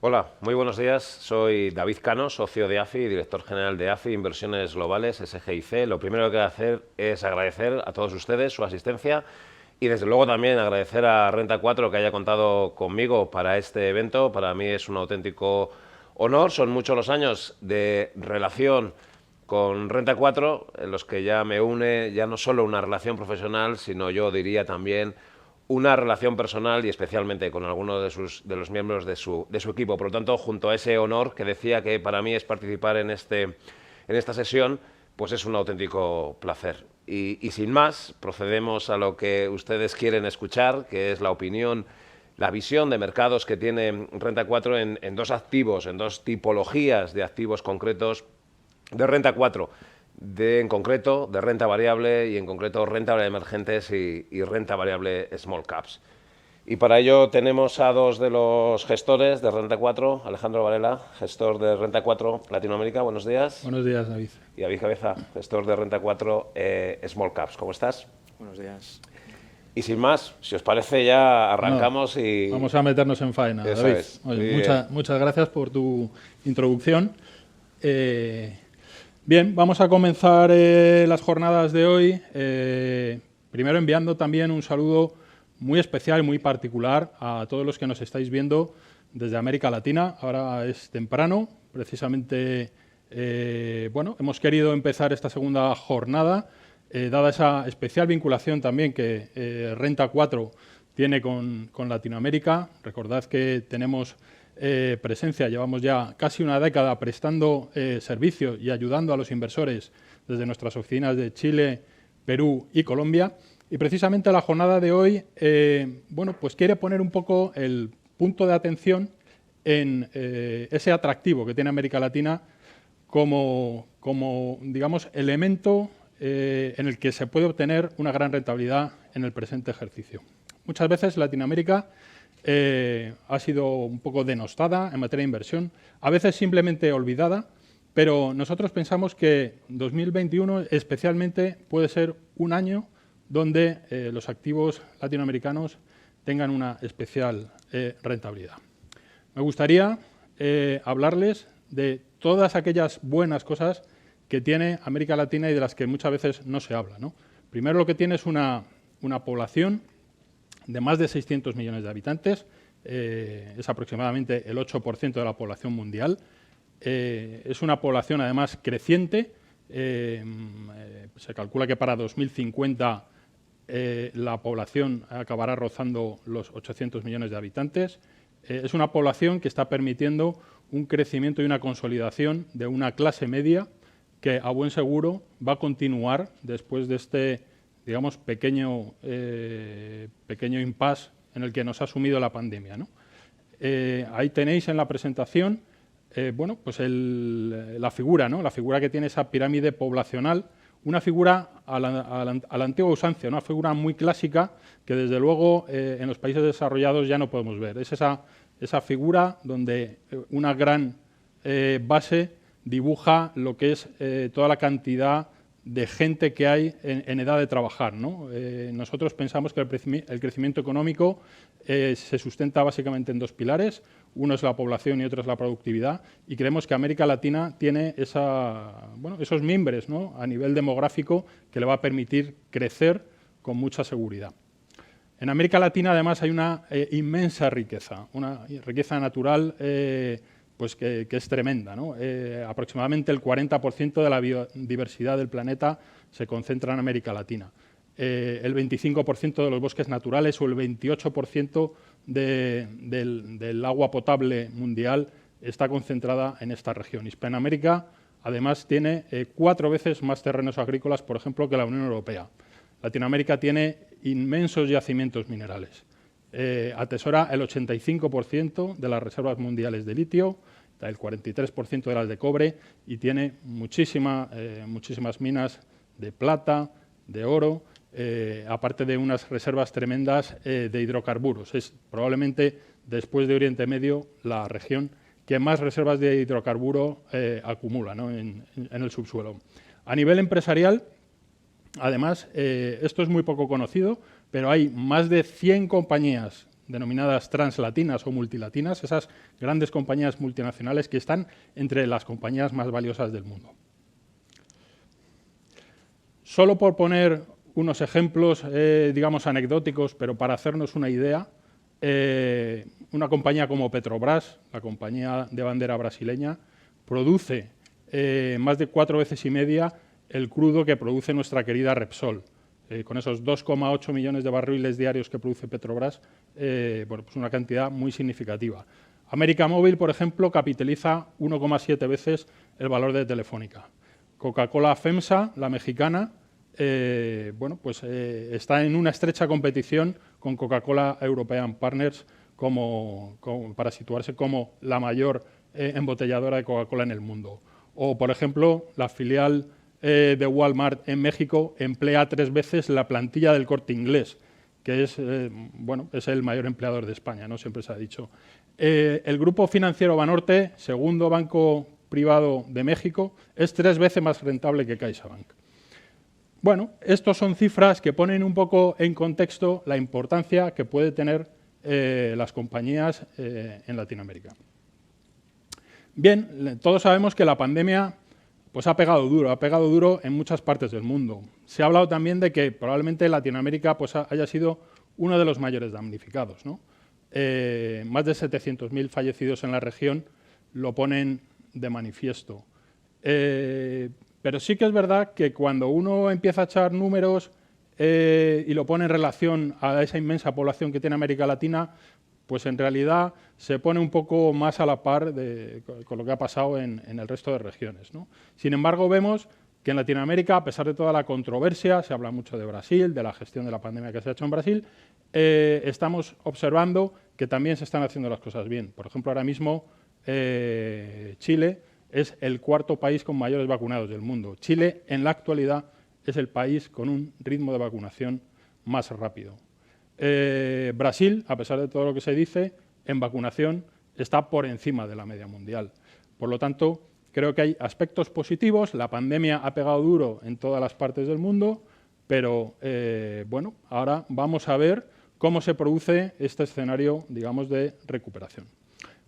Hola, muy buenos días. Soy David Cano, socio de AFI, director general de AFI Inversiones Globales, SGIC. Lo primero que quiero hacer es agradecer a todos ustedes su asistencia y desde luego también agradecer a Renta 4 que haya contado conmigo para este evento. Para mí es un auténtico honor. Son muchos los años de relación con Renta 4 en los que ya me une ya no solo una relación profesional, sino yo diría también una relación personal y especialmente con alguno de los miembros de su equipo. Por lo tanto, junto a ese honor que decía que para mí es participar en esta sesión, pues es un auténtico placer. Y sin más, procedemos a lo que ustedes quieren escuchar, que es la opinión, la visión de mercados que tiene Renta 4 en dos activos, en dos tipologías de activos concretos de Renta 4. En concreto de renta variable y en concreto renta variable emergentes y renta variable small caps. Y para ello tenemos a dos de los gestores de Renta 4, Alejandro Varela, gestor de Renta 4 Latinoamérica, buenos días. Buenos días, David. Y David Cabeza, gestor de Renta 4 Small Caps, ¿cómo estás? Buenos días. Y sin más, si os parece ya arrancamos y... Vamos a meternos en faena, Eso David. es. Oye, muchas gracias por tu introducción. Bien, vamos a comenzar las jornadas de hoy, primero enviando también un saludo muy especial, muy particular a todos los que nos estáis viendo desde América Latina. Ahora es temprano, precisamente, hemos querido empezar esta segunda jornada, dada esa especial vinculación también que Renta 4 tiene con Latinoamérica. Recordad que tenemos presencia, llevamos ya casi una década prestando servicio y ayudando a los inversores desde nuestras oficinas de Chile, Perú y Colombia. Y precisamente la jornada de hoy pues quiere poner un poco el punto de atención en ese atractivo que tiene América Latina como digamos, elemento en el que se puede obtener una gran rentabilidad en el presente ejercicio. Muchas veces Latinoamérica ha sido un poco denostada en materia de inversión, a veces simplemente olvidada, pero nosotros pensamos que 2021 especialmente puede ser un año donde los activos latinoamericanos tengan una especial rentabilidad. Me gustaría hablarles de todas aquellas buenas cosas que tiene América Latina y de las que muchas veces no se habla, ¿no? Primero, lo que tiene es una población de más de 600 millones de habitantes, es aproximadamente el 8% de la población mundial. Es una población, además, creciente. Se calcula que para 2050 la población acabará rozando los 800 millones de habitantes. Es una población que está permitiendo un crecimiento y una consolidación de una clase media que, a buen seguro, va a continuar después de este, digamos, pequeño impasse en el que nos ha sumido la pandemia, ¿no? Ahí tenéis en la presentación pues la figura, ¿no? La figura que tiene esa pirámide poblacional, una figura a la antigua usancia, una figura muy clásica que desde luego en los países desarrollados ya no podemos ver. Es esa figura donde una gran base dibuja lo que es toda la cantidad de gente que hay en edad de trabajar, ¿no? Nosotros pensamos que el crecimiento económico se sustenta básicamente en dos pilares. Uno es la población y otro es la productividad. Y creemos que América Latina tiene esos mimbres, ¿no?, a nivel demográfico que le va a permitir crecer con mucha seguridad. En América Latina, además, hay una inmensa riqueza, una riqueza natural pues que es tremenda, ¿no? Aproximadamente el 40% de la biodiversidad del planeta se concentra en América Latina. El 25% de los bosques naturales o el 28% del agua potable mundial está concentrada en esta región. Hispanoamérica, además, tiene 4 veces más terrenos agrícolas, por ejemplo, que la Unión Europea. Latinoamérica tiene inmensos yacimientos minerales. Atesora el 85% de las reservas mundiales de litio, el 43% de las de cobre y tiene muchísimas minas de plata, de oro, aparte de unas reservas tremendas de hidrocarburos. Es probablemente, después de Oriente Medio, la región que más reservas de hidrocarburo acumula, ¿no?, en el subsuelo. A nivel empresarial, además, esto es muy poco conocido, pero hay más de 100 compañías denominadas translatinas o multilatinas, esas grandes compañías multinacionales que están entre las compañías más valiosas del mundo. Solo por poner unos ejemplos, digamos, anecdóticos, pero para hacernos una idea, una compañía como Petrobras, la compañía de bandera brasileña, produce más de 4 veces y media el crudo que produce nuestra querida Repsol. Con esos 2,8 millones de barriles diarios que produce Petrobras, bueno, pues una cantidad muy significativa. América Móvil, por ejemplo, capitaliza 1,7 veces el valor de Telefónica. Coca-Cola FEMSA, la mexicana, bueno, pues, está en una estrecha competición con Coca-Cola European Partners para situarse como la mayor embotelladora de Coca-Cola en el mundo. O, por ejemplo, la filial de Walmart en México emplea 3 veces la plantilla del Corte Inglés, que es, bueno, es el mayor empleador de España, ¿no? Siempre se ha dicho. El grupo financiero Banorte, segundo banco privado de México, es 3 veces más rentable que CaixaBank. Bueno, estos son cifras que ponen un poco en contexto la importancia que puede tener las compañías en Latinoamérica. Bien, todos sabemos que la pandemia pues ha pegado duro en muchas partes del mundo. Se ha hablado también de que probablemente Latinoamérica pues, haya sido uno de los mayores damnificados, ¿no? Más de 700.000 fallecidos en la región lo ponen de manifiesto. Pero sí que es verdad que cuando uno empieza a echar números y lo pone en relación a esa inmensa población que tiene América Latina, pues en realidad se pone un poco más a la par con lo que ha pasado en el resto de regiones, ¿no? Sin embargo, vemos que en Latinoamérica, a pesar de toda la controversia, se habla mucho de Brasil, de la gestión de la pandemia que se ha hecho en Brasil, estamos observando que también se están haciendo las cosas bien. Por ejemplo, ahora mismo Chile es el 4.º país con mayores vacunados del mundo. Chile, en la actualidad, es el país con un ritmo de vacunación más rápido. Brasil, a pesar de todo lo que se dice, en vacunación está por encima de la media mundial. Por lo tanto, creo que hay aspectos positivos. La pandemia ha pegado duro en todas las partes del mundo, pero bueno, ahora vamos a ver cómo se produce este escenario, digamos, de recuperación.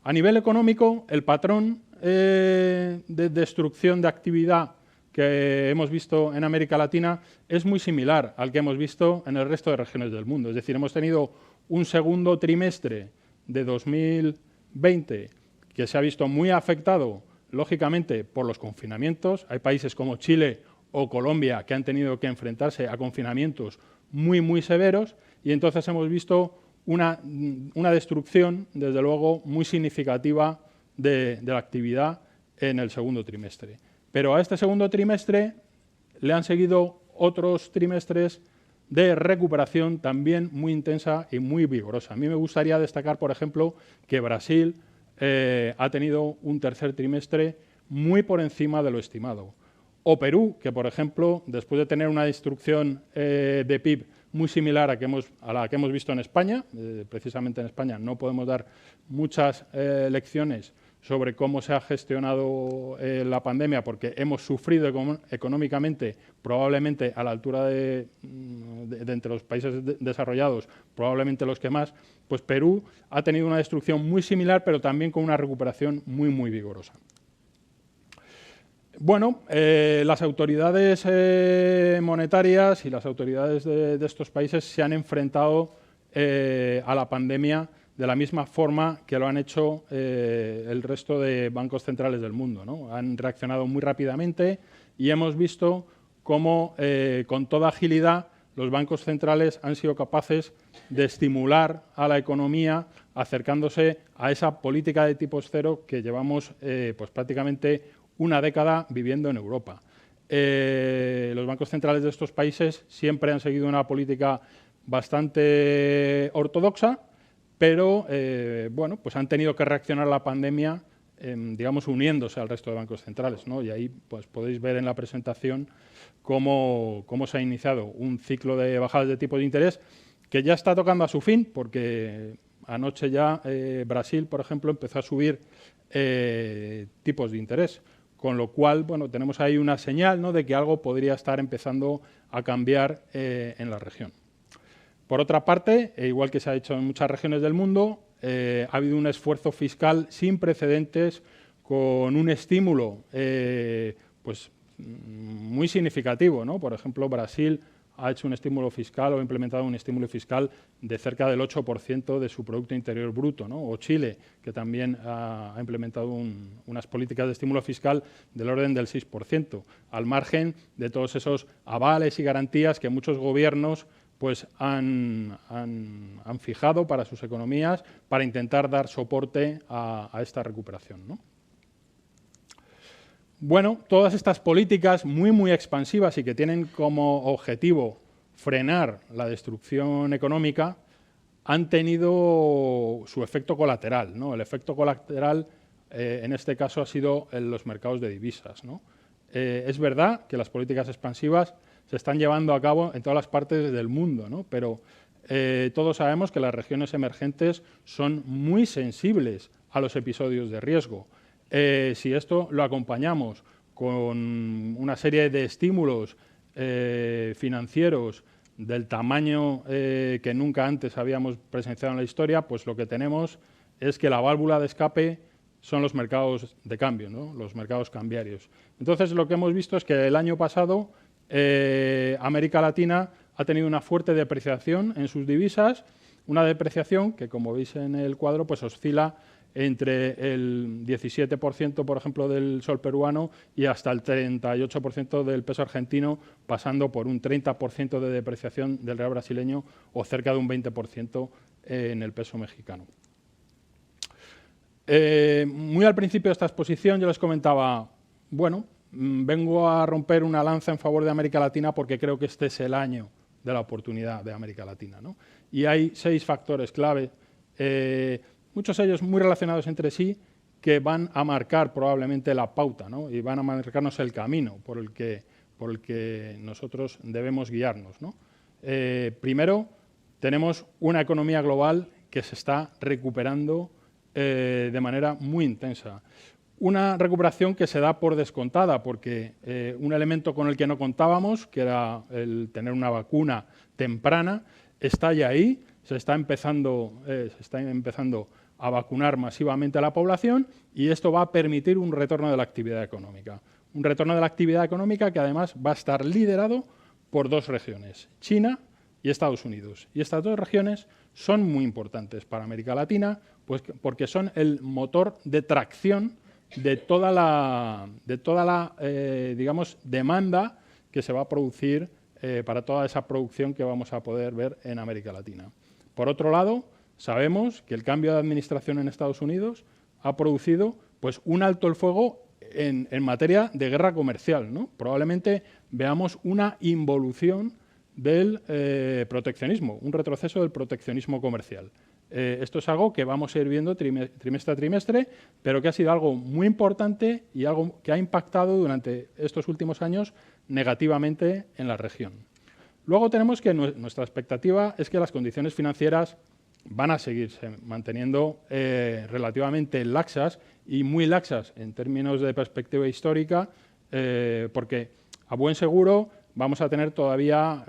A nivel económico, el patrón de destrucción de actividad que hemos visto en América Latina es muy similar al que hemos visto en el resto de regiones del mundo. Es decir, hemos tenido un segundo trimestre de 2020 que se ha visto muy afectado, lógicamente, por los confinamientos. Hay países como Chile o Colombia que han tenido que enfrentarse a confinamientos muy, muy severos, y entonces hemos visto una destrucción, desde luego, muy significativa de la actividad en el segundo trimestre. Pero a este segundo trimestre le han seguido otros trimestres de recuperación también muy intensa y muy vigorosa. A mí me gustaría destacar, por ejemplo, que Brasil ha tenido un tercer trimestre muy por encima de lo estimado. O Perú, que, por ejemplo, después de tener una destrucción de PIB muy similar a la que hemos visto en España, precisamente en España no podemos dar muchas lecciones sobre cómo se ha gestionado la pandemia, porque hemos sufrido económicamente, probablemente a la altura de entre los países desarrollados, probablemente los que más, pues Perú ha tenido una destrucción muy similar, pero también con una recuperación muy, muy vigorosa. Bueno, las autoridades monetarias y las autoridades de estos países se han enfrentado a la pandemia de la misma forma que lo han hecho el resto de bancos centrales del mundo, ¿no? Han reaccionado muy rápidamente y hemos visto cómo con toda agilidad los bancos centrales han sido capaces de estimular a la economía acercándose a esa política de tipos cero que llevamos pues prácticamente una década viviendo en Europa. Los bancos centrales de estos países siempre han seguido una política bastante ortodoxa, pero bueno, pues han tenido que reaccionar a la pandemia, digamos, uniéndose al resto de bancos centrales, ¿no? Y ahí pues, podéis ver en la presentación cómo se ha iniciado un ciclo de bajadas de tipos de interés que ya está tocando a su fin, porque anoche ya Brasil, por ejemplo, empezó a subir tipos de interés, con lo cual, bueno, tenemos ahí una señal, ¿no?, de que algo podría estar empezando a cambiar en la región. Por otra parte, igual que se ha hecho en muchas regiones del mundo, ha habido un esfuerzo fiscal sin precedentes con un estímulo pues, muy significativo, ¿no? Por ejemplo, Brasil ha hecho un estímulo fiscal o ha implementado un estímulo fiscal de cerca del 8% de su Producto Interior Bruto, ¿no? O Chile, que también ha implementado unas políticas de estímulo fiscal del orden del 6%, al margen de todos esos avales y garantías que muchos gobiernos pues, han fijado para sus economías para intentar dar soporte a esta recuperación, ¿no? Bueno, todas estas políticas muy expansivas y que tienen como objetivo frenar la destrucción económica han tenido su efecto colateral, ¿no? El efecto colateral en este caso ha sido en los mercados de divisas, ¿no? Es verdad que las políticas expansivas se están llevando a cabo en todas las partes del mundo, ¿no? Pero todos sabemos que las regiones emergentes son muy sensibles a los episodios de riesgo. Si esto lo acompañamos con una serie de estímulos financieros del tamaño que nunca antes habíamos presenciado en la historia, pues lo que tenemos es que la válvula de escape son los mercados de cambio, ¿no? Los mercados cambiarios. Entonces, lo que hemos visto es que el año pasado América Latina ha tenido una fuerte depreciación en sus divisas, una depreciación que, como veis en el cuadro, pues oscila entre el 17%, por ejemplo, del sol peruano y hasta el 38% del peso argentino, pasando por un 30% de depreciación del real brasileño o cerca de un 20% en el peso mexicano. Muy al principio de esta exposición yo les comentaba, bueno, vengo a romper una lanza en favor de América Latina porque creo que este es el año de la oportunidad de América Latina, ¿no? Y hay 6 factores clave, muchos de ellos muy relacionados entre sí, que van a marcar probablemente la pauta, ¿no? Y van a marcarnos el camino por el que nosotros debemos guiarnos, ¿no? Primero, tenemos una economía global que se está recuperando de manera muy intensa. Una recuperación que se da por descontada, porque un elemento con el que no contábamos, que era el tener una vacuna temprana, está ya ahí, se está empezando a vacunar masivamente a la población y esto va a permitir un retorno de la actividad económica. Un retorno de la actividad económica que además va a estar liderado por 2 regiones, China y Estados Unidos. Y estas 2 regiones son muy importantes para América Latina, pues porque son el motor de tracción de toda la digamos, demanda que se va a producir para toda esa producción que vamos a poder ver en América Latina. Por otro lado, sabemos que el cambio de administración en Estados Unidos ha producido pues, un alto el fuego en materia de guerra comercial, ¿no? Probablemente veamos una involución del proteccionismo, un retroceso del proteccionismo comercial. Esto es algo que vamos a ir viendo trimestre a trimestre, pero que ha sido algo muy importante y algo que ha impactado durante estos últimos años negativamente en la región. Luego tenemos que nuestra expectativa es que las condiciones financieras van a seguirse manteniendo relativamente laxas y muy laxas en términos de perspectiva histórica, porque a buen seguro vamos a tener todavía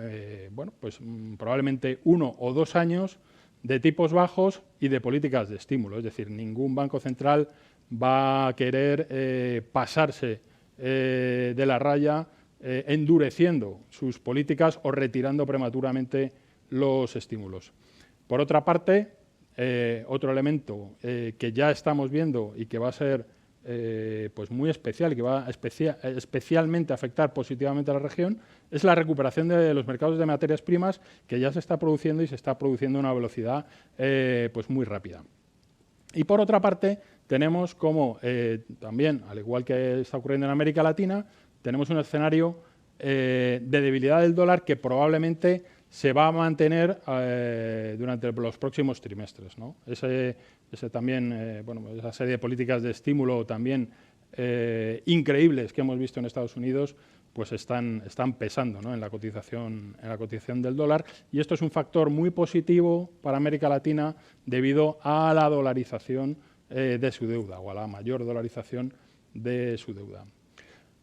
bueno, pues, probablemente 1 o 2 años de tipos bajos y de políticas de estímulo. Es decir, ningún banco central va a querer pasarse de la raya endureciendo sus políticas o retirando prematuramente los estímulos. Por otra parte, otro elemento que ya estamos viendo y que va a ser pues muy especial y que va a especialmente afectar positivamente a la región es la recuperación de los mercados de materias primas, que ya se está produciendo y se está produciendo a una velocidad pues muy rápida. Y por otra parte, tenemos como también, al igual que está ocurriendo en América Latina, tenemos un escenario de debilidad del dólar que probablemente se va a mantener durante los próximos trimestres, ¿no? También, bueno, esa serie de políticas de estímulo también increíbles que hemos visto en Estados Unidos, pues están pesando, ¿no? en la cotización del dólar, y esto es un factor muy positivo para América Latina debido a la dolarización de su deuda, o a la mayor dolarización de su deuda.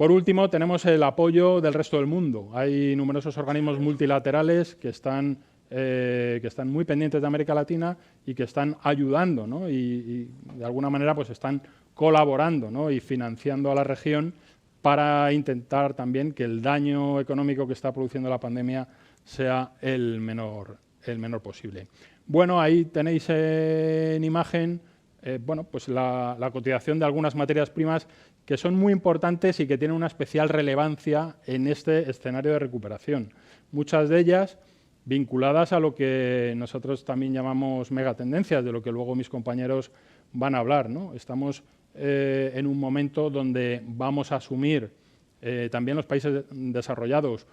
Por último, tenemos el apoyo del resto del mundo. Hay numerosos organismos multilaterales que están que están muy pendientes de América Latina y que están ayudando, ¿no? y de alguna manera pues están colaborando, ¿no? Y financiando a la región para intentar también que el daño económico que está produciendo la pandemia sea el menor posible. Bueno, ahí tenéis en imagen bueno, pues la cotización de algunas materias primas que son muy importantes y que tienen una especial relevancia en este escenario de recuperación. Muchas de ellas vinculadas a lo que nosotros también llamamos megatendencias, de lo que luego mis compañeros van a hablar, ¿no? Estamos en un momento donde vamos a asumir también los países desarrollados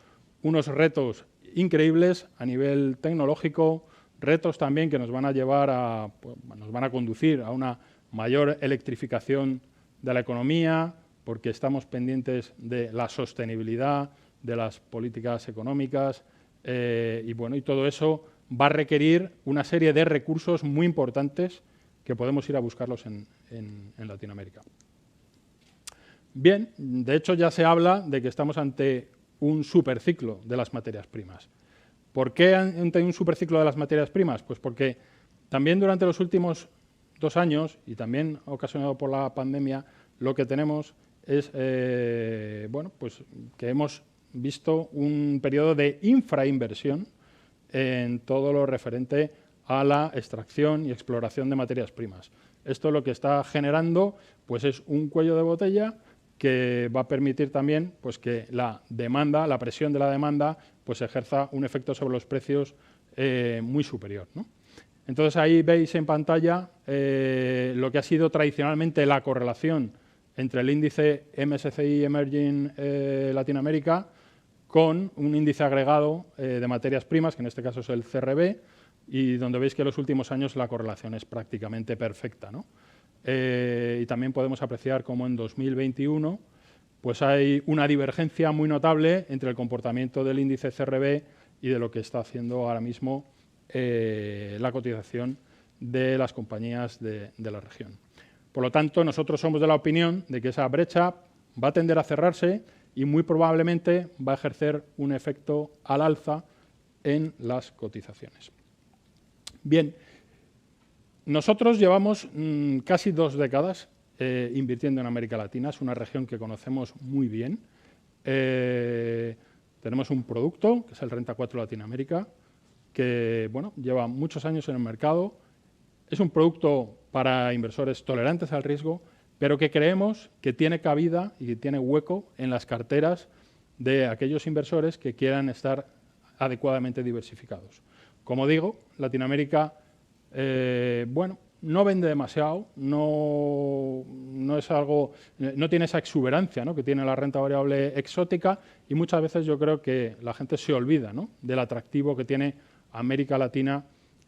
unos retos increíbles a nivel tecnológico, retos también que nos van a llevar nos van a conducir a una mayor electrificación de la economía, porque estamos pendientes de la sostenibilidad, de las políticas económicas, y bueno, y todo eso va a requerir una serie de recursos muy importantes que podemos ir a buscarlos en Latinoamérica. Bien, de hecho ya se habla de que estamos ante un superciclo de las materias primas. ¿Por qué ante un superciclo de las materias primas? Pues porque también durante los últimos 2 años, y también ocasionado por la pandemia, lo que tenemos es bueno, pues que hemos visto un periodo de infrainversión en todo lo referente a la extracción y exploración de materias primas. Esto lo que está generando pues es un cuello de botella que va a permitir también pues, que la demanda, la presión de la demanda, pues ejerza un efecto sobre los precios muy superior, ¿no? Entonces ahí veis en pantalla lo que ha sido tradicionalmente la correlación entre el índice MSCI Emerging Latinoamérica con un índice agregado de materias primas, que en este caso es el CRB, y donde veis que en los últimos años la correlación es prácticamente perfecta, ¿no? Y también podemos apreciar cómo en 2021 pues hay una divergencia muy notable entre el comportamiento del índice CRB y de lo que está haciendo ahora mismo la cotización de las compañías de la región. Por lo tanto, nosotros somos de la opinión de que esa brecha va a tender a cerrarse y muy probablemente va a ejercer un efecto al alza en las cotizaciones. Bien, nosotros llevamos casi 2 décadas invirtiendo en América Latina. Es una región que conocemos muy bien. Tenemos un producto, que es el Renta 4 Latinoamérica, que bueno, lleva muchos años en el mercado. Es un producto para inversores tolerantes al riesgo, pero que creemos que tiene cabida y que tiene hueco en las carteras de aquellos inversores que quieran estar adecuadamente diversificados. Como digo, Latinoamérica bueno, no vende demasiado, no es algo, no tiene esa exuberancia, ¿no?, que tiene la renta variable exótica, y muchas veces yo creo que la gente se olvida, ¿no?, del atractivo que tiene América Latina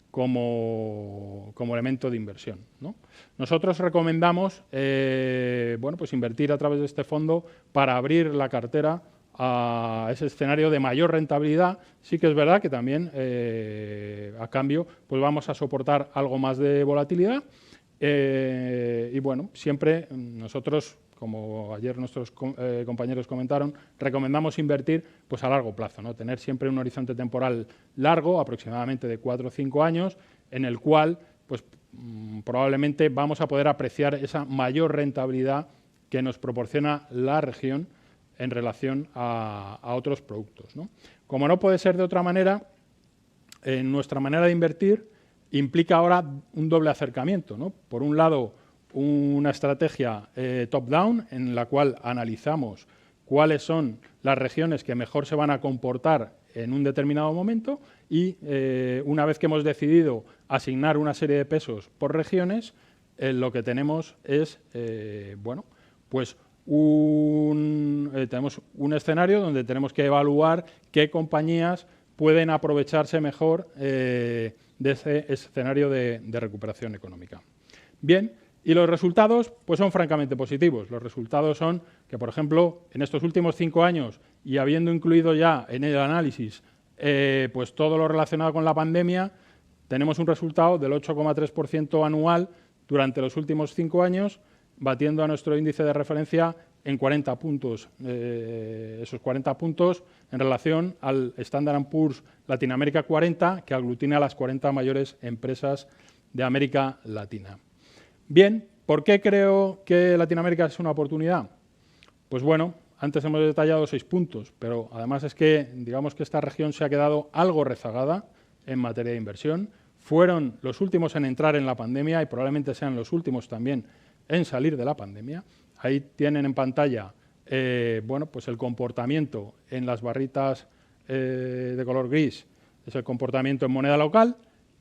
como elemento de inversión, ¿no? Nosotros recomendamos bueno, pues invertir a través de este fondo para abrir la cartera a ese escenario de mayor rentabilidad. Sí que es verdad que también a cambio pues vamos a soportar algo más de volatilidad y bueno, siempre nosotros, como ayer nuestros compañeros comentaron, recomendamos invertir pues a largo plazo, ¿no? Tener siempre un horizonte temporal largo, aproximadamente de 4 o 5 años, en el cual pues probablemente vamos a poder apreciar esa mayor rentabilidad que nos proporciona la región en relación a otros productos, ¿no? Como no puede ser de otra manera, nuestra manera de invertir implica ahora un doble acercamiento, ¿no? Por un lado, una estrategia top-down, en la cual analizamos cuáles son las regiones que mejor se van a comportar en un determinado momento y una vez que hemos decidido asignar una serie de pesos por regiones, lo que tenemos es, bueno, pues tenemos un escenario donde tenemos que evaluar qué compañías pueden aprovecharse mejor de ese escenario de recuperación económica. Bien, y los resultados pues son francamente positivos. Los resultados son que, por ejemplo, en estos últimos 5 años, y habiendo incluido ya en el análisis pues todo lo relacionado con la pandemia, tenemos un resultado del 8,3% anual durante los últimos 5 años, batiendo a nuestro índice de referencia en 40 puntos, esos 40 puntos en relación al Standard & Poor's Latinoamérica 40, que aglutina a las 40 mayores empresas de América Latina. Bien, ¿por qué creo que Latinoamérica es una oportunidad? Pues bueno, antes hemos detallado 6 puntos, pero además es que, digamos que esta región se ha quedado algo rezagada en materia de inversión. Fueron los últimos en entrar en la pandemia y probablemente sean los últimos también en salir de la pandemia. Ahí tienen en pantalla bueno, pues el comportamiento en las barritas de color gris, es el comportamiento en moneda local,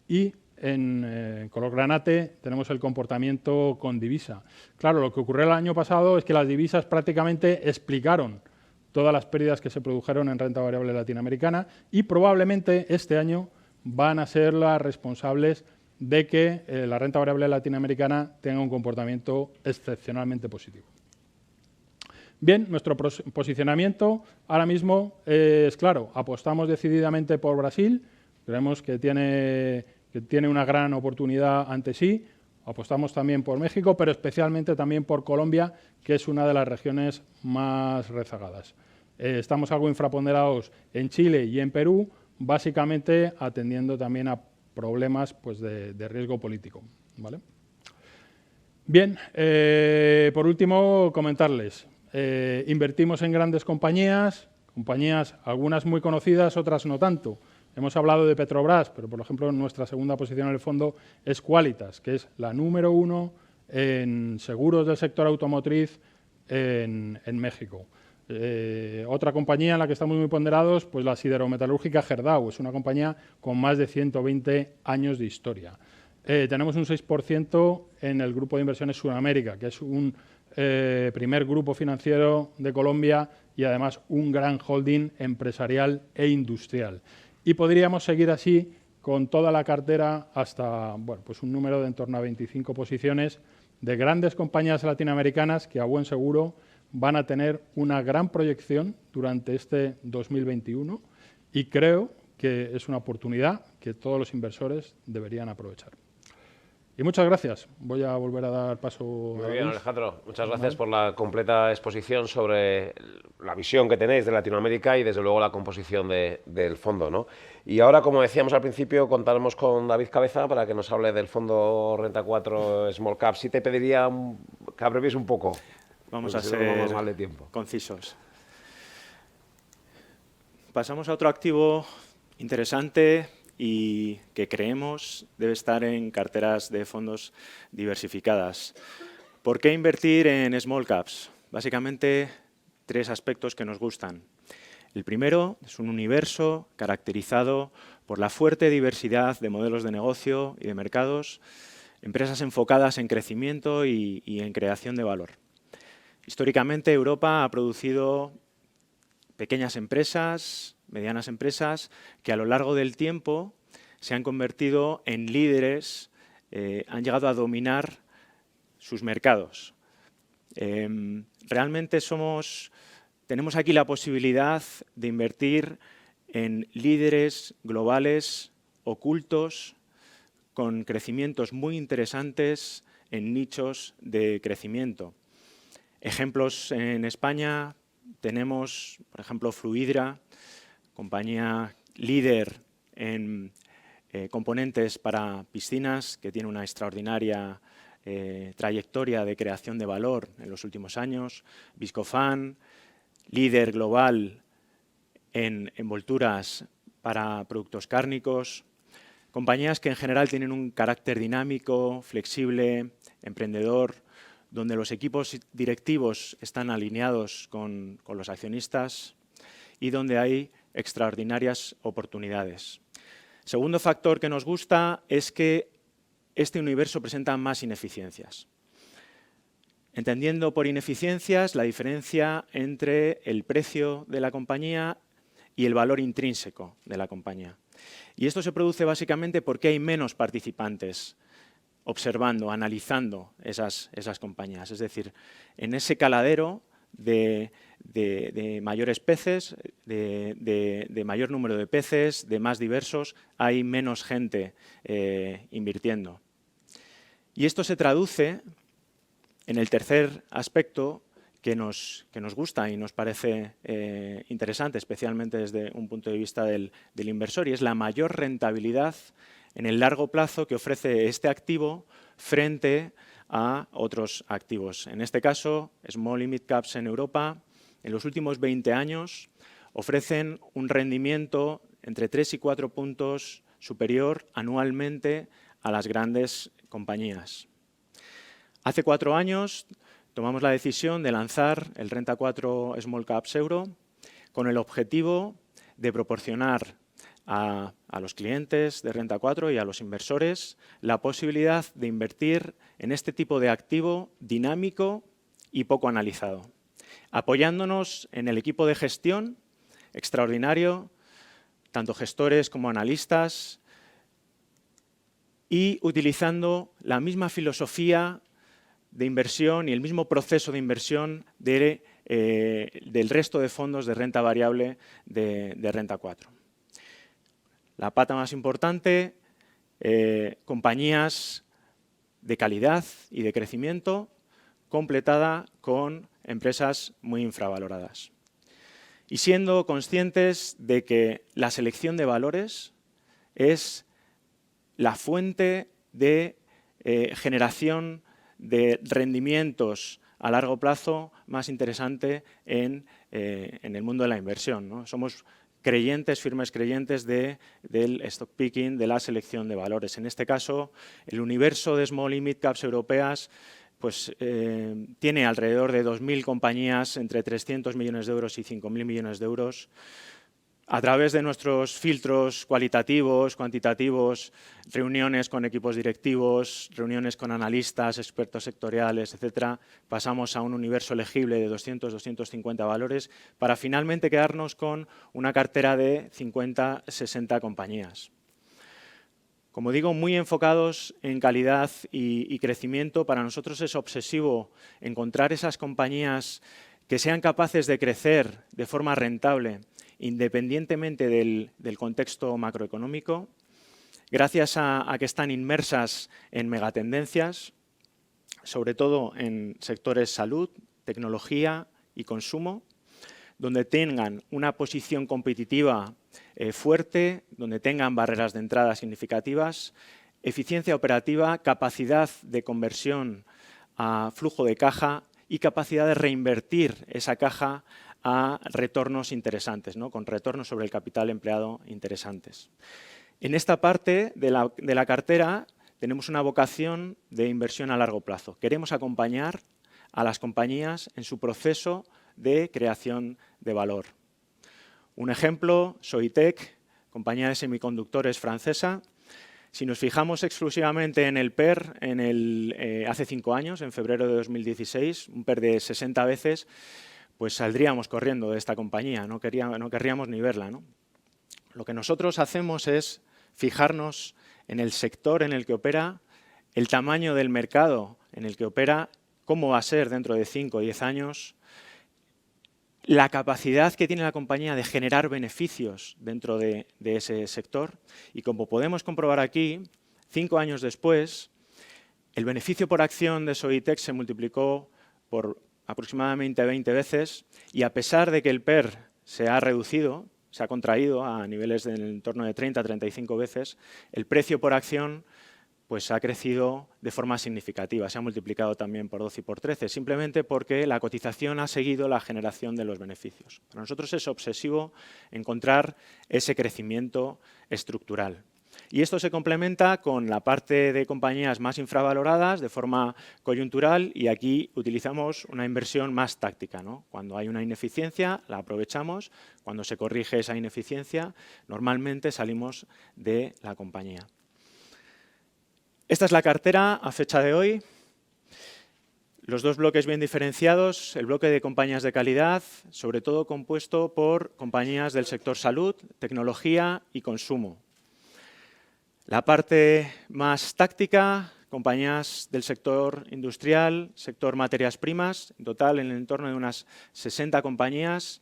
y en color granate tenemos el comportamiento con divisa. Claro, lo que ocurrió el año pasado es que las divisas prácticamente explicaron todas las pérdidas que se produjeron en renta variable latinoamericana y probablemente este año van a ser las responsables de que la renta variable latinoamericana tenga un comportamiento excepcionalmente positivo. Bien, nuestro posicionamiento ahora mismo es claro, apostamos decididamente por Brasil, creemos que tiene una gran oportunidad ante sí, apostamos también por México, pero especialmente también por Colombia, que es una de las regiones más rezagadas. Estamos algo infraponderados en Chile y en Perú, básicamente atendiendo también a problemas pues, de riesgo político, ¿vale? Bien, por último, comentarles. Invertimos en grandes compañías, algunas muy conocidas, otras no tanto. Hemos hablado de Petrobras, pero por ejemplo nuestra segunda posición en el fondo es Qualitas, que es la número 1 en seguros del sector automotriz en México. Otra compañía en la que estamos muy ponderados, pues la siderometalúrgica Gerdau, es una compañía con más de 120 años de historia. Tenemos un 6% en el Grupo de Inversiones Sudamérica, que es un primer grupo financiero de Colombia y además un gran holding empresarial e industrial. Y podríamos seguir así con toda la cartera hasta bueno, pues un número de en torno a 25 posiciones de grandes compañías latinoamericanas que a buen seguro van a tener una gran proyección durante este 2021 y creo que es una oportunidad que todos los inversores deberían aprovechar. Y muchas gracias. Voy a volver a dar paso a Muy bien, Alejandro. Muchas gracias por la completa exposición sobre la visión que tenéis de Latinoamérica y, desde luego, la composición del fondo, ¿no? Y ahora, como decíamos al principio, contaremos con David Cabeza para que nos hable del fondo Renta 4 Small Cap. Sí te pediría que abrevies un poco. Vamos a ser mal de tiempo. Concisos. Pasamos a otro activo interesante y que creemos debe estar en carteras de fondos diversificadas. ¿Por qué invertir en small caps? Básicamente, 3 aspectos que nos gustan. El primero es un universo caracterizado por la fuerte diversidad de modelos de negocio y de mercados, empresas enfocadas en crecimiento y en creación de valor. Históricamente, Europa ha producido pequeñas empresas, medianas empresas, que a lo largo del tiempo se han convertido en líderes, han llegado a dominar sus mercados. Realmente tenemos aquí la posibilidad de invertir en líderes globales ocultos con crecimientos muy interesantes en nichos de crecimiento. Ejemplos en España tenemos, por ejemplo, Fluidra, compañía líder en componentes para piscinas, que tiene una extraordinaria trayectoria de creación de valor en los últimos años. Viscofan, líder global en envolturas para productos cárnicos. Compañías que en general tienen un carácter dinámico, flexible, emprendedor, donde los equipos directivos están alineados con los accionistas y donde hay extraordinarias oportunidades. Segundo factor que nos gusta es que este universo presenta más ineficiencias. Entendiendo por ineficiencias la diferencia entre el precio de la compañía y el valor intrínseco de la compañía. Y esto se produce básicamente porque hay menos participantes observando, analizando esas compañías. Es decir, en ese caladero de mayores peces, de mayor número de peces, de más diversos, hay menos gente invirtiendo. Y esto se traduce En el tercer aspecto que nos gusta y nos parece interesante, especialmente desde un punto de vista del inversor, y es la mayor rentabilidad en el largo plazo que ofrece este activo frente a otros activos. En este caso, Small y Mid Caps en Europa, en los últimos 20 años, ofrecen un rendimiento entre 3 y 4 puntos superior anualmente a las grandes compañías. Hace 4 años tomamos la decisión de lanzar el Renta 4 Small Caps Euro con el objetivo de proporcionar a los clientes de Renta 4 y a los inversores la posibilidad de invertir en este tipo de activo dinámico y poco analizado, apoyándonos en el equipo de gestión extraordinario, tanto gestores como analistas, y utilizando la misma filosofía de inversión y el mismo proceso de inversión del resto de fondos de renta variable de Renta 4. La pata más importante, compañías de calidad y de crecimiento, completada con empresas muy infravaloradas. Y siendo conscientes de que la selección de valores es la fuente de generación de rendimientos a largo plazo más interesante en el mundo de la inversión, ¿no? Somos creyentes, firmes creyentes del stock picking, de la selección de valores. En este caso, el universo de small y mid caps europeas pues, tiene alrededor de 2.000 compañías entre 300 millones de euros y 5.000 millones de euros. A través de nuestros filtros cualitativos, cuantitativos, reuniones con equipos directivos, reuniones con analistas, expertos sectoriales, etcétera, pasamos a un universo elegible de 200, 250 valores para finalmente quedarnos con una cartera de 50, 60 compañías. Como digo, muy enfocados en calidad y crecimiento. Para nosotros es obsesivo encontrar esas compañías que sean capaces de crecer de forma rentable, independientemente del contexto macroeconómico, gracias a que están inmersas en megatendencias, sobre todo en sectores salud, tecnología y consumo, donde tengan una posición competitiva fuerte, donde tengan barreras de entrada significativas, eficiencia operativa, capacidad de conversión a flujo de caja y capacidad de reinvertir esa caja a retornos interesantes, ¿no? Con retornos sobre el capital empleado interesantes. En esta parte de la cartera tenemos una vocación de inversión a largo plazo. Queremos acompañar a las compañías en su proceso de creación de valor. Un ejemplo, Soitec, compañía de semiconductores francesa. Si nos fijamos exclusivamente en el PER hace 5 años, en febrero de 2016, un PER de 60 veces, pues saldríamos corriendo de esta compañía, no querríamos ni verla, ¿no? Lo que nosotros hacemos es fijarnos en el sector en el que opera, el tamaño del mercado en el que opera, cómo va a ser dentro de 5 o 10 años, la capacidad que tiene la compañía de generar beneficios dentro de ese sector. Y como podemos comprobar aquí, 5 años después, el beneficio por acción de Soitec se multiplicó por aproximadamente 20 veces y a pesar de que el PER se ha reducido, se ha contraído a niveles en el entorno de 30 a 35 veces, el precio por acción pues ha crecido de forma significativa, se ha multiplicado también por 12 y por 13, simplemente porque la cotización ha seguido la generación de los beneficios. Para nosotros es obsesivo encontrar ese crecimiento estructural. Y esto se complementa con la parte de compañías más infravaloradas de forma coyuntural y aquí utilizamos una inversión más táctica, ¿no? Cuando hay una ineficiencia la aprovechamos, cuando se corrige esa ineficiencia normalmente salimos de la compañía. Esta es la cartera a fecha de hoy. Los dos bloques bien diferenciados, el bloque de compañías de calidad, sobre todo compuesto por compañías del sector salud, tecnología y consumo. La parte más táctica, compañías del sector industrial, sector materias primas, en total en el entorno de unas 60 compañías.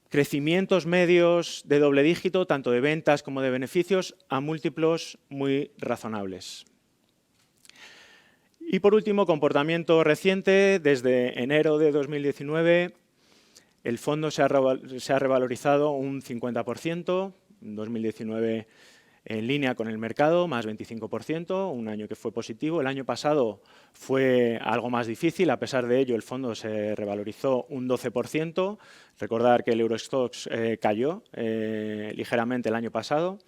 Crecimientos medios de doble dígito, tanto de ventas como de beneficios, a múltiplos muy razonables. Y por último, comportamiento reciente. Desde enero de 2019, el fondo se ha revalorizado un 50%. En 2019 en línea con el mercado, más 25%, un año que fue positivo. El año pasado fue algo más difícil, a pesar de ello el fondo se revalorizó un 12%. Recordar que el Eurostoxx cayó ligeramente el año pasado.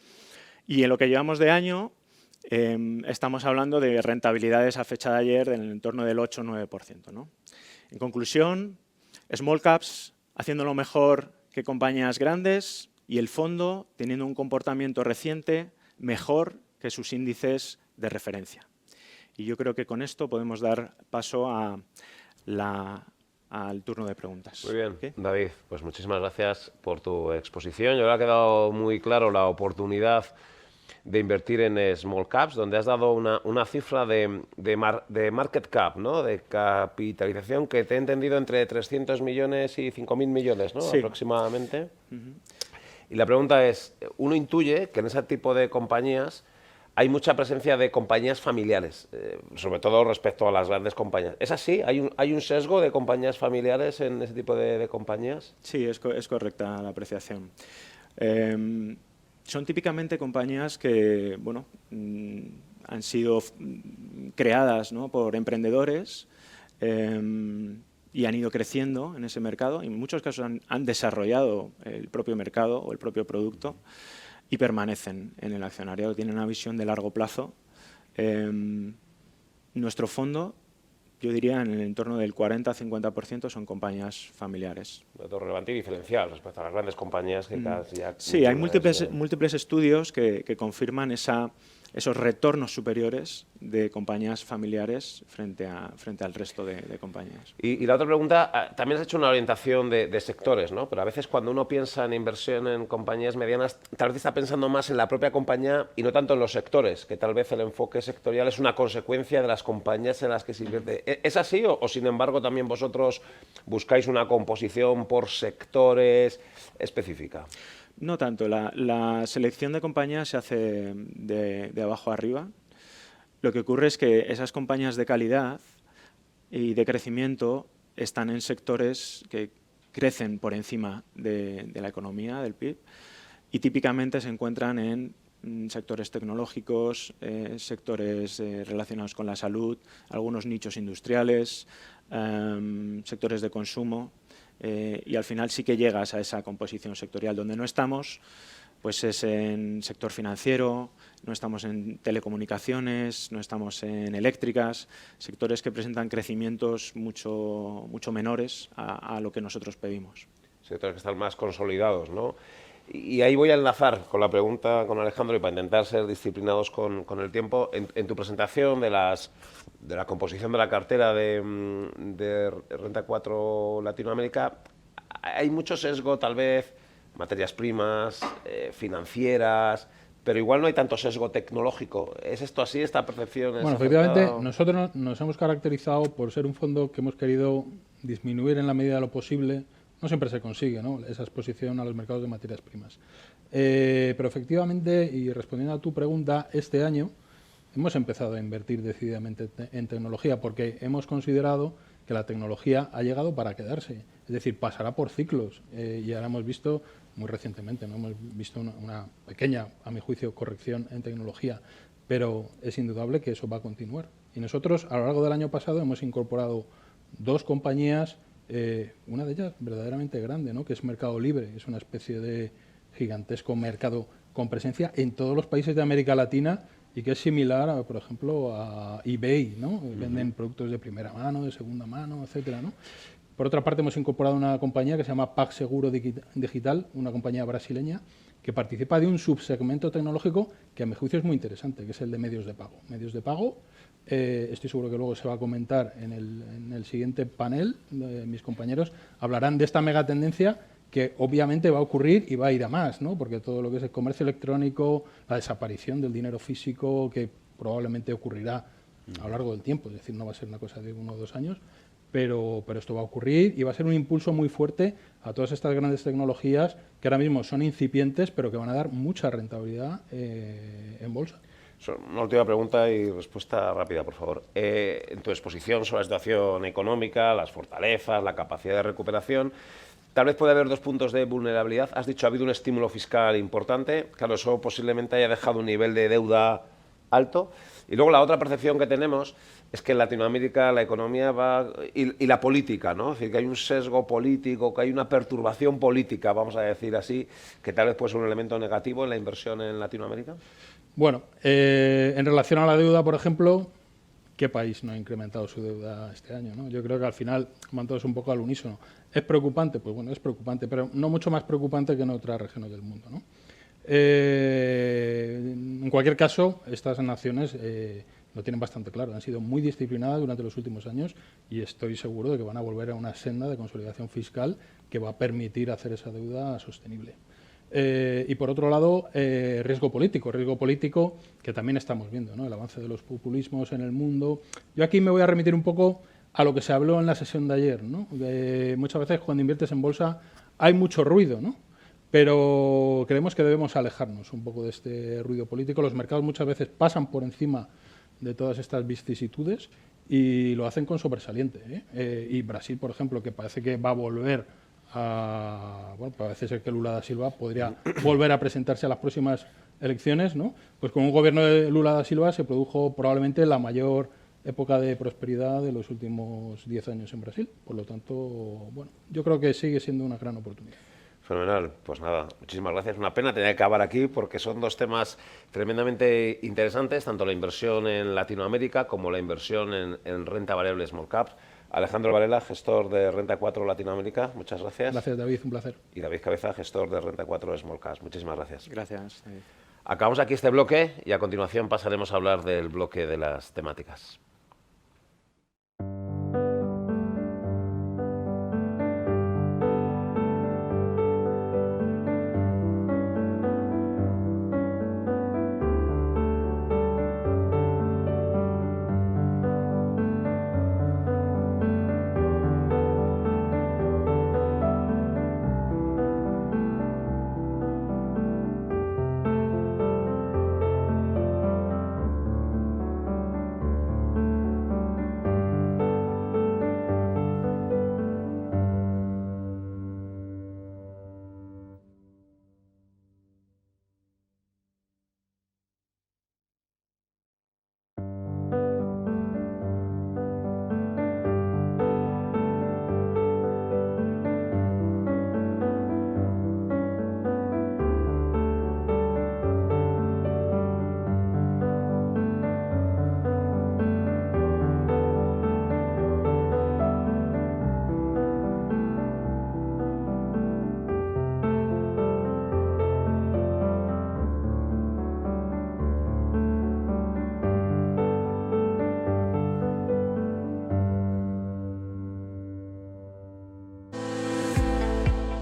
Y en lo que llevamos de año estamos hablando de rentabilidades a fecha de ayer en el entorno del 8 o 9%, ¿no? En conclusión, small caps haciéndolo mejor que compañías grandes, y el fondo teniendo un comportamiento reciente mejor que sus índices de referencia. Y yo creo que con esto podemos dar paso al turno de preguntas. Muy bien, ¿Okay? David, pues muchísimas gracias por tu exposición. Yo creo que ha quedado muy claro la oportunidad de invertir en small caps, donde has dado una cifra de market cap, ¿no? De capitalización que te he entendido entre 300 millones y 5.000 millones, ¿no? Sí. Aproximadamente. Y la pregunta es, uno intuye que en ese tipo de compañías hay mucha presencia de compañías familiares, sobre todo respecto a las grandes compañías. ¿Es así? ¿Hay un sesgo de compañías familiares en ese tipo de compañías? Sí, es correcta la apreciación. Son típicamente compañías que bueno, han sido creadas, ¿no?, por emprendedores y han ido creciendo en ese mercado. Y en muchos casos han desarrollado el propio mercado o el propio producto y permanecen en el accionariado, tienen una visión de largo plazo. Nuestro fondo, yo diría en el entorno del 40-50% son compañías familiares. Un dato relevante y diferencial respecto a las grandes compañías que casi ya... Sí, hay múltiples estudios que confirman esos retornos superiores de compañías familiares frente al resto de compañías. Y la otra pregunta, también has hecho una orientación de sectores, ¿no? Pero a veces cuando uno piensa en inversión en compañías medianas, tal vez está pensando más en la propia compañía y no tanto en los sectores, que tal vez el enfoque sectorial es una consecuencia de las compañías en las que se invierte. ¿Es así o sin embargo también vosotros buscáis una composición por sectores específica? No tanto. La selección de compañías se hace de abajo arriba. Lo que ocurre es que esas compañías de calidad y de crecimiento están en sectores que crecen por encima de la economía, del PIB, y típicamente se encuentran en sectores tecnológicos, sectores relacionados con la salud, algunos nichos industriales, sectores de consumo. Y al final sí que llegas a esa composición sectorial. Donde no estamos, pues es en sector financiero, no estamos en telecomunicaciones, no estamos en eléctricas, sectores que presentan crecimientos mucho menores a lo que nosotros pedimos. Sectores que están más consolidados, ¿no? Y ahí voy a enlazar con la pregunta con Alejandro y para intentar ser disciplinados con el tiempo. En tu presentación de la composición de la cartera de Renta 4 Latinoamérica, hay mucho sesgo, tal vez, materias primas, financieras, pero igual no hay tanto sesgo tecnológico. ¿Es esto así, esta percepción? Bueno, efectivamente, nosotros nos hemos caracterizado por ser un fondo que hemos querido disminuir en la medida de lo posible. No siempre se consigue, ¿no?, esa exposición a los mercados de materias primas. Pero efectivamente, y respondiendo a tu pregunta, este año hemos empezado a invertir decididamente en tecnología porque hemos considerado que la tecnología ha llegado para quedarse. Es decir, pasará por ciclos. Y ahora hemos visto, muy recientemente, ¿no?, hemos visto una pequeña, a mi juicio, corrección en tecnología, pero es indudable que eso va a continuar. Y nosotros, a lo largo del año pasado, hemos incorporado 2 compañías. Una de ellas verdaderamente grande, ¿no?, que es Mercado Libre. Es una especie de gigantesco mercado con presencia en todos los países de América Latina y que es similar, por ejemplo, a eBay, ¿no? Venden productos de primera mano, de segunda mano, etcétera, ¿no? Por otra parte, hemos incorporado una compañía que se llama PagSeguro Digital, una compañía brasileña que participa de un subsegmento tecnológico que a mi juicio es muy interesante, que es el de medios de pago. Medios de pago. Estoy seguro que luego se va a comentar en el siguiente panel. Mis compañeros hablarán de esta megatendencia que obviamente va a ocurrir y va a ir a más, ¿no? Porque todo lo que es el comercio electrónico, la desaparición del dinero físico, que probablemente ocurrirá a lo largo del tiempo, es decir, no va a ser una cosa de 1 o 2 años, pero esto va a ocurrir y va a ser un impulso muy fuerte a todas estas grandes tecnologías que ahora mismo son incipientes, pero que van a dar mucha rentabilidad en bolsa. Una última pregunta y respuesta rápida, por favor. En tu exposición sobre la situación económica, las fortalezas, la capacidad de recuperación, tal vez puede haber 2 puntos de vulnerabilidad. Has dicho, ha habido un estímulo fiscal importante. Claro, eso posiblemente haya dejado un nivel de deuda alto. Y luego la otra percepción que tenemos es que en Latinoamérica la economía va... Y la política, ¿no? Es decir, que hay un sesgo político, que hay una perturbación política, vamos a decir así, que tal vez puede ser un elemento negativo en la inversión en Latinoamérica. Bueno, en relación a la deuda, por ejemplo, ¿qué país no ha incrementado su deuda este año, ¿no? Yo creo que al final van todos un poco al unísono. ¿Es preocupante? Pues bueno, es preocupante, pero no mucho más preocupante que en otras regiones del mundo, ¿no? En cualquier caso, estas naciones lo tienen bastante claro. Han sido muy disciplinadas durante los últimos años y estoy seguro de que van a volver a una senda de consolidación fiscal que va a permitir hacer esa deuda sostenible. Y por otro lado, riesgo político que también estamos viendo, ¿no? El avance de los populismos en el mundo. Yo aquí me voy a remitir un poco a lo que se habló en la sesión de ayer, ¿no? Muchas veces cuando inviertes en bolsa hay mucho ruido, ¿no? Pero creemos que debemos alejarnos un poco de este ruido político. Los mercados muchas veces pasan por encima de todas estas vicisitudes y lo hacen con sobresaliente, ¿eh? Y Brasil, por ejemplo, que parece que va a volver bueno, parece ser que Lula da Silva podría volver a presentarse a las próximas elecciones, ¿no? Pues con un gobierno de Lula da Silva se produjo probablemente la mayor época de prosperidad de los últimos 10 años en Brasil. Por lo tanto, bueno, yo creo que sigue siendo una gran oportunidad. Fenomenal. Pues nada, muchísimas gracias. Una pena tener que acabar aquí porque son 2 temas tremendamente interesantes, tanto la inversión en Latinoamérica como la inversión en renta variable small caps. Alejandro Varela, gestor de Renta 4 Latinoamérica, muchas gracias. Gracias, David, un placer. Y David Cabeza, gestor de Renta 4 Small Caps. Muchísimas gracias. Gracias, David. Acabamos aquí este bloque y a continuación pasaremos a hablar del bloque de las temáticas.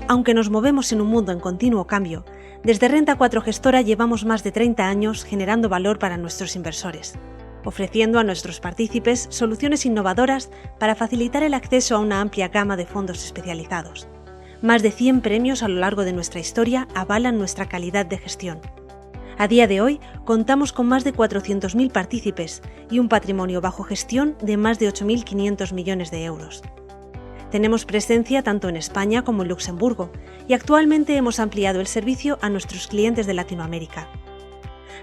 Aunque nos movemos en un mundo en continuo cambio, desde Renta 4 Gestora llevamos más de 30 años generando valor para nuestros inversores, ofreciendo a nuestros partícipes soluciones innovadoras para facilitar el acceso a una amplia gama de fondos especializados. Más de 100 premios a lo largo de nuestra historia avalan nuestra calidad de gestión. A día de hoy, contamos con más de 400.000 partícipes y un patrimonio bajo gestión de más de 8.500 millones de euros. Tenemos presencia tanto en España como en Luxemburgo y actualmente hemos ampliado el servicio a nuestros clientes de Latinoamérica.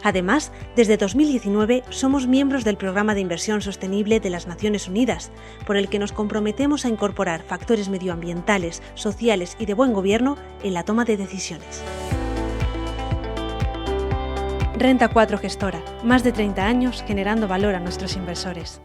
Además, desde 2019 somos miembros del Programa de Inversión Sostenible de las Naciones Unidas, por el que nos comprometemos a incorporar factores medioambientales, sociales y de buen gobierno en la toma de decisiones. Renta 4 Gestora, más de 30 años generando valor a nuestros inversores.